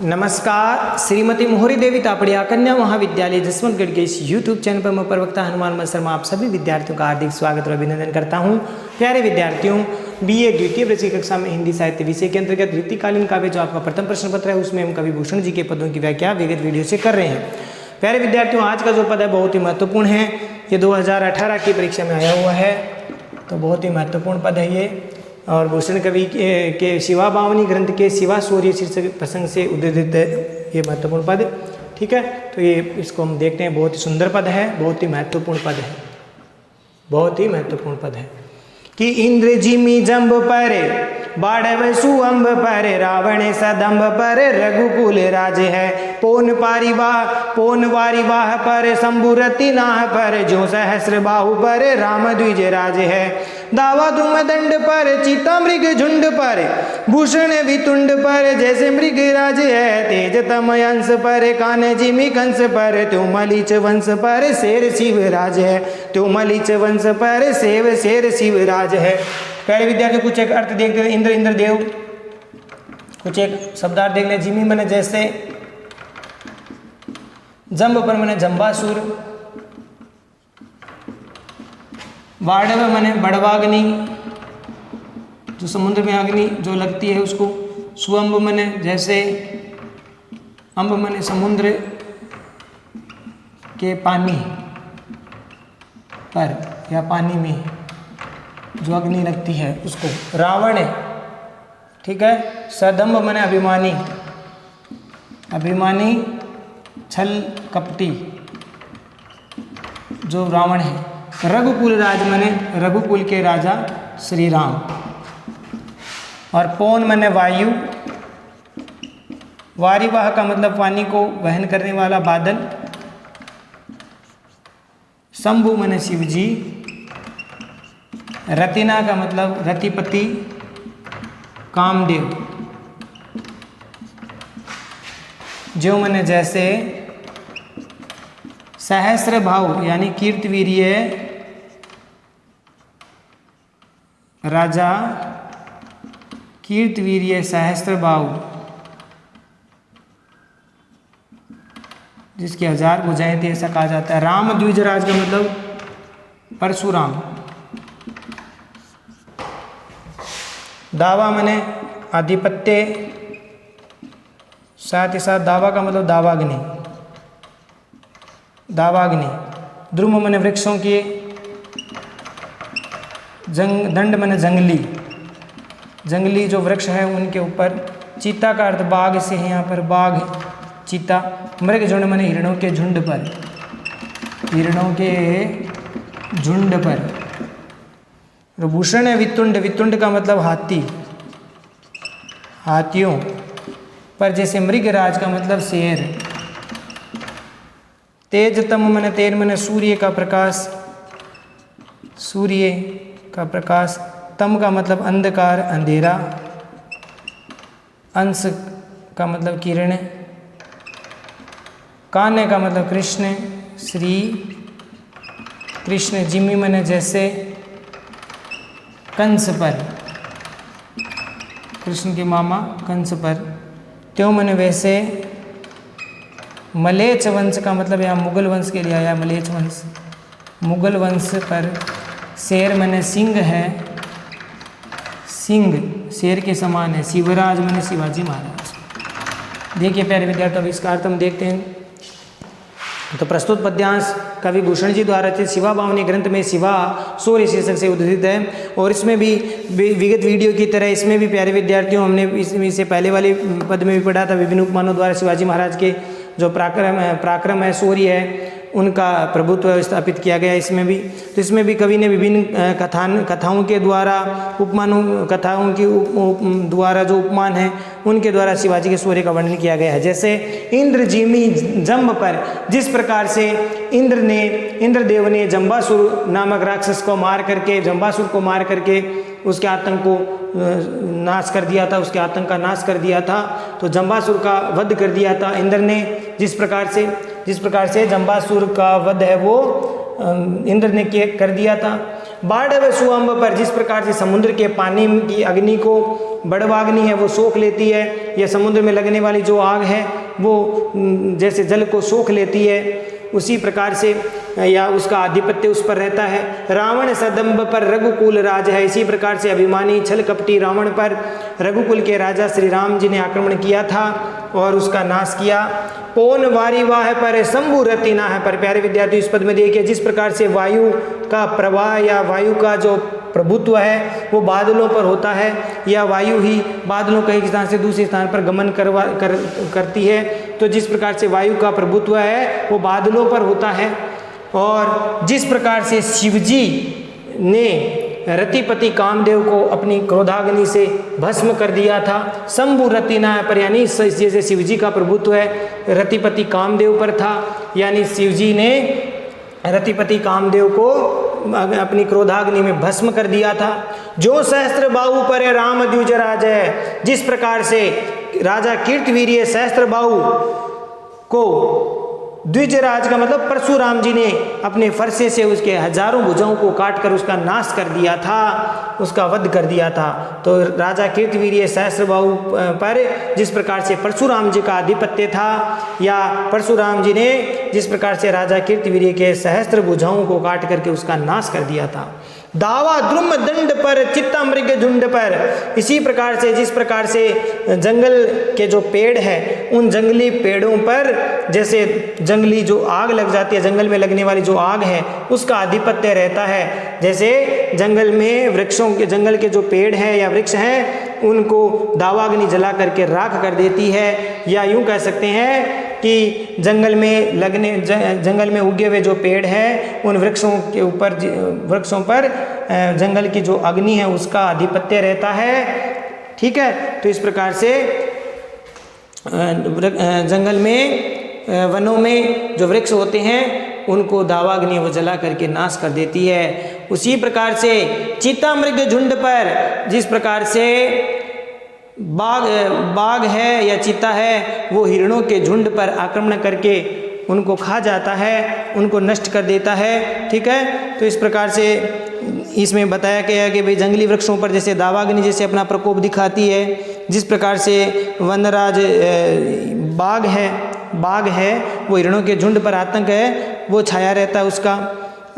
नमस्कार। श्रीमती मोहरी देवी तापड़िया कन्या महाविद्यालय जसवंतगढ़ के इस YouTube चैनल पर मैं प्रवक्ता हनुमान मन शर्मा आप सभी विद्यार्थियों का हार्दिक स्वागत और अभिनंदन करता हूं। प्यारे विद्यार्थियों, BA द्वितीय वर्ष की कक्षा में हिंदी साहित्य विषय के अंतर्गत ऋतुकालीन काव्य जो आपका प्रथम प्रश्न पत्र है उसमें हम कवि भूषण जी के पदों की व्याख्या विगत वीडियो से कर रहे हैं। प्यारे विद्यार्थियों, आज का जो पद है बहुत ही महत्वपूर्ण है। ये 2018 की परीक्षा में आया हुआ है, तो बहुत ही महत्वपूर्ण पद है ये। और भूषण कवि के शिवा बावनी ग्रंथ के शिवा सूर्य शीर्षक प्रसंग से उद्धृत ये महत्वपूर्ण पद, ठीक है। तो ये इसको हम देखते हैं, बहुत ही सुंदर पद है, बहुत ही महत्वपूर्ण पद है, बहुत ही महत्वपूर्ण पद है कि इंद्र जिमी जंब पर बाढ़व सुअंब पर रावण सदम्ब पर रघुकुल राज है। पोन वारिवाह पर शंभुरति नाह पर जो सहस्र बाहु पर राम द्विज राज है। दावा धूम दंड पर चीता मृग झुंड पर भूषण वितुंड पर जैसे मृग राज है। तेज तम अंश पर कान जिमी कंस पर त्यो मलीच वंश पर शेर शिव राज है। त्यो मलीच वंश पर शेर शिव राज है। प्यारे विद्यार्थी, कुछ एक अर्थ देखते हैं। इंद्र इंद्रदेव, कुछ एक शब्दार्थ देख ले। जिमी मने जैसे, जंब पर मने जंबासुर, बाढ़व मने बड़वाग्नि जो समुद्र में अग्नि जो लगती है उसको, सुअंब मने जैसे, अम्ब मने समुद्र के पानी पर या पानी में जो अग्नि लगती है उसको। रावण, ठीक है। सदम्ब मने अभिमानी, अभिमानी छल कपटी जो रावण है। रघुकुल राज मने रघुकुल के राजा श्री राम। और पौन मने वायु, वारिवाह का मतलब पानी को वहन करने वाला बादल। शंभु मने शिव जी। रतिना का मतलब रतिपति कामदेव। जो मने जैसे। सहस्र भाव यानी कीर्तवीर्य राजा, कीर्तवीर्य सहस्र बाहु जिसकी 1000 भुजाएं थी ऐसा कहा जाता है। राम द्विज राज का मतलब परशुराम। दावा मने आधिपत्य, साथ ही साथ दावा का मतलब दावाग्नि, दावाग्नि। द्रुम मने वृक्षों की, दंड मने जंगली, जंगली जो वृक्ष है उनके ऊपर। चीता का अर्थ बाघ से है, यहाँ पर बाघ चीता। मृग झुंड मने हिरणों के झुंड पर, हिरणों के झुंड पर। भूषण है वितुंड, वितुंड का मतलब हाथी, हाथियों पर जैसे। मृगराज का मतलब शेर। तेजतम मने तेज मने सूर्य का प्रकाश, सूर्य का प्रकाश। तम का मतलब अंधकार अंधेरा। अंश का मतलब किरण। कान्य का मतलब कृष्ण, श्री कृष्ण। जिमी मने जैसे, कंस पर, कृष्ण के मामा कंस पर। त्यों मने वैसे। मलेच वंश का मतलब यहाँ मुगल वंश के लिए आया, मलेच वंश, मुगल वंश पर। शेर मने सिंह है, सिंह शेर के समान है। शिवराज मने शिवाजी महाराज। देखिए प्यारे विद्यार्थियों, अब इसका अर्थ हम देखते हैं। तो प्रस्तुत पद्यांश कवि भूषण जी द्वारा रचित शिवा बावनी ग्रंथ में शिवा सूर्य शीर्षक से उद्धृत है। और इसमें भी विगत वीडियो की तरह इसमें भी प्यारे विद्यार्थियों हमने इससे पहले वाले पद में भी पढ़ा था। विभिन्न उपमानों द्वारा शिवाजी महाराज के जो पराक्रम है, शौर्य है, उनका प्रभुत्व स्थापित किया गया इसमें भी। तो इसमें भी कवि ने विभिन्न कथाओं के द्वारा, उपमानों कथाओं की द्वारा जो उपमान है उनके द्वारा शिवाजी के शौर्य का वर्णन किया गया है। जैसे इंद्र जिमी जंब पर, जिस प्रकार से इंद्रदेव ने जंबासुर नामक राक्षस को मार करके, जंबासुर को मार करके उसके आतंक को नाश कर दिया था, उसके आतंक का नाश कर दिया था। तो जंबासुर का वध कर दिया था इंद्र ने। जिस प्रकार से जंबासुर का वध है वो इंद्र ने कर दिया था। बाढ़ सुअंब पर, जिस प्रकार से समुद्र के पानी की अग्नि को बड़वाग्नि है वो सोख लेती है, या समुद्र में लगने वाली जो आग है वो जैसे जल को सोख लेती है, उसी प्रकार से या उसका आधिपत्य उस पर रहता है। रावण सदम्भ पर रघुकुल राज है, इसी प्रकार से अभिमानी छल कपटी रावण पर रघुकुल के राजा श्री राम जी ने आक्रमण किया था और उसका नाश किया। पौन वारी वाह पर शंभु रति ना है पर, प्यारे विद्यार्थी इस पद में देखिए, जिस प्रकार से वायु का प्रवाह या वायु का जो प्रभुत्व है वो बादलों पर होता है, या वायु ही बादलों का एक स्थान से दूसरे स्थान पर गमन करती है, तो जिस प्रकार से वायु का प्रभुत्व है वो बादलों पर होता है। और जिस प्रकार से शिवजी ने रतिपति कामदेव को अपनी क्रोधाग्नि से भस्म कर दिया था, शंभु रतिना पर, यानी जैसे शिवजी का प्रभुत्व है रतिपति कामदेव पर था, यानी शिवजी ने रतिपति कामदेव को अपनी क्रोधाग्नि में भस्म कर दिया था। जो सहस्त्र बाहु पर राम द्विजराज है, जिस प्रकार से राजा कीर्तवीर्य सहस्त्र बाहु को, द्विजराज का मतलब परशुराम जी ने अपने फरसे से उसके हजारों भुजाओं को काटकर उसका नाश कर दिया था, उसका वध कर दिया था। तो राजा कीर्तवीर्य सहस्त्रबाहु पर जिस प्रकार से परशुराम जी का आधिपत्य था, या परशुराम जी ने जिस प्रकार से राजा कीर्तवीर्य के सहस्त्र भुजाओं को काट करके उसका नाश कर दिया था। दावा द्रुम दंड पर चित्ता मृग झुंड पर, इसी प्रकार से जिस प्रकार से जंगल के जो पेड़ है उन जंगली पेड़ों पर जैसे जंगली जो आग लग जाती है, जंगल में लगने वाली जो आग है उसका आधिपत्य रहता है। जैसे जंगल में वृक्षों के, जंगल के जो पेड़ हैं या वृक्ष हैं उनको दावाग्नि जला करके राख कर देती है, या यूं कह सकते हैं कि जंगल में उगे हुए जो पेड़ हैं उन वृक्षों के ऊपर, वृक्षों पर जंगल की जो अग्नि है उसका आधिपत्य रहता है। ठीक है, तो इस प्रकार से जंगल में, वनों में जो वृक्ष होते हैं उनको दावाग्नि वो जला करके नाश कर देती है। उसी प्रकार से चीता मृग झुंड पर, जिस प्रकार से बाघ है या चीता है वो हिरणों के झुंड पर आक्रमण करके उनको खा जाता है, उनको नष्ट कर देता है। ठीक है, तो इस प्रकार से इसमें बताया गया कि भाई जंगली वृक्षों पर जैसे दावाग्नि जैसे अपना प्रकोप दिखाती है, जिस प्रकार से वनराज बाघ है वो हिरणों के झुंड पर आतंक है वो छाया रहता है, उसका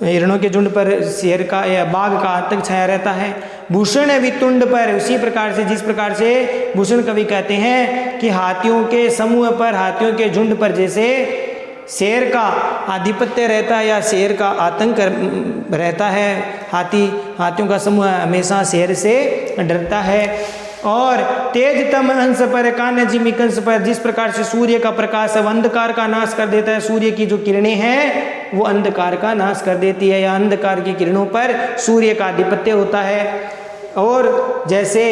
हिरणों के झुंड पर शेर का या बाघ का आतंक छाया रहता है। भूषण वितुंड पर, उसी प्रकार से जिस प्रकार से भूषण कवि कहते हैं कि हाथियों के समूह पर, हाथियों के झुंड पर जैसे शेर का आधिपत्य रहता है या शेर का आतंक रहता है, हाथियों का समूह हमेशा शेर से डरता है। और तेज तम अंश पर कान्य जिमी कंस पर, जिस प्रकार से सूर्य का प्रकाश अंधकार का नाश कर देता है, सूर्य की जो किरणें हैं वो अंधकार का नाश कर देती है, या अंधकार की किरणों पर सूर्य का आधिपत्य होता है। और जैसे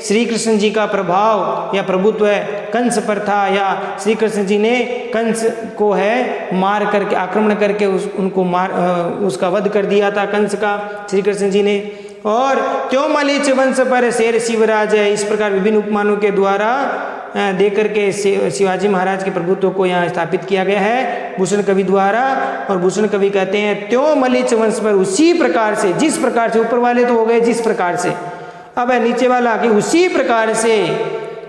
श्री कृष्ण जी का प्रभाव या प्रभुत्व कंस पर था, या श्री कृष्ण जी ने कंस को है मार करके, आक्रमण करके उसका वध कर दिया था कंस का श्री कृष्ण जी ने। और त्यों मलीच वंश पर शेर शिवराज है, इस प्रकार विभिन्न उपमानों के द्वारा दे करके शिवाजी महाराज के प्रभुत्व को यहाँ स्थापित किया गया है भूषण कवि द्वारा। और भूषण कवि कहते हैं त्यों मलीच वंश पर, उसी प्रकार से, जिस प्रकार से ऊपर वाले तो हो गए जिस प्रकार से, अब है नीचे वाला कि उसी प्रकार से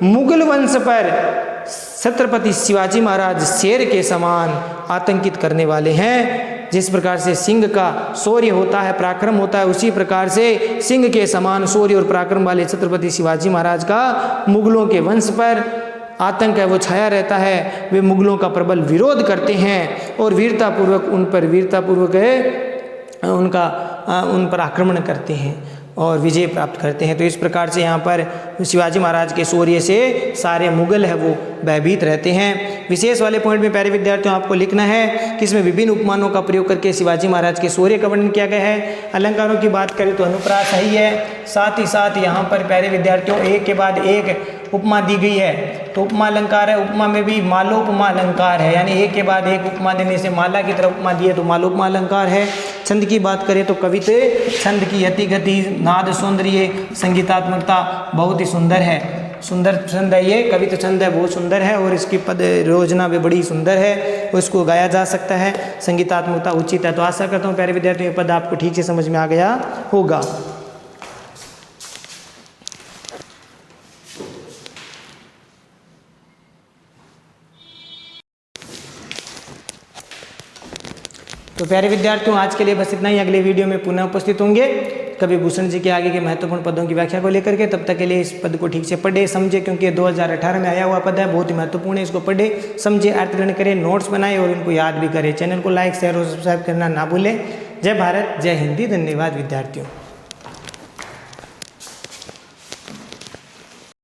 मुगल वंश पर छत्रपति शिवाजी महाराज शेर के समान आतंकित करने वाले हैं। जिस प्रकार से सिंह का शौर्य होता है, पराक्रम होता है, उसी प्रकार से सिंह के समान शौर्य और पराक्रम वाले छत्रपति शिवाजी महाराज का मुगलों के वंश पर आतंक है वो छाया रहता है। वे मुगलों का प्रबल विरोध करते हैं और वीरतापूर्वक उन पर आक्रमण करते हैं और विजय प्राप्त करते हैं। तो इस प्रकार से यहाँ पर शिवाजी महाराज के शौर्य से सारे मुगल है वो भयभीत रहते हैं। विशेष वाले पॉइंट में प्यारे विद्यार्थियों आपको लिखना है कि इसमें विभिन्न उपमानों का प्रयोग करके शिवाजी महाराज के शौर्य का वर्णन किया गया है। अलंकारों की बात करें तो अनुप्रास ही है, साथ ही साथ यहाँ पर प्यारे विद्यार्थियों एक के बाद एक उपमा दी गई है। तो उपमा अलंकार है, उपमा में भी मालोपमा अलंकार है, यानी एक के बाद एक उपमा देने से माला की तरह उपमा दी है तो मालोपमा अलंकार है। छंद की बात करें तो कविते छंद की यति गति नाद सौंदर्य संगीतात्मकता बहुत ही सुंदर है। सुंदर छंद है ये, कवि तो छंद है, बहुत सुंदर है और इसकी पद योजना भी बड़ी सुंदर है और इसको गाया जा सकता है, संगीतात्मकता उचित है। तो आशा करता हूँ प्यारे विद्यार्थियों ये पद आपको ठीक से समझ में आ गया होगा। तो प्यारे विद्यार्थियों आज के लिए बस इतना ही। अगले वीडियो में पुनः उपस्थित होंगे कवि भूषण जी के आगे के महत्वपूर्ण पदों की व्याख्या को लेकर के। तब तक के लिए इस पद को ठीक से पढ़े समझे, क्योंकि ये 2018 में आया हुआ पद है, बहुत ही महत्वपूर्ण है। इसको पढ़े समझे, अर्थग्रहण करें, नोट्स बनाए और इनको याद भी करें। चैनल को लाइक शेयर और सब्सक्राइब करना ना भूलें। जय भारत, जय हिंदी। धन्यवाद विद्यार्थियों।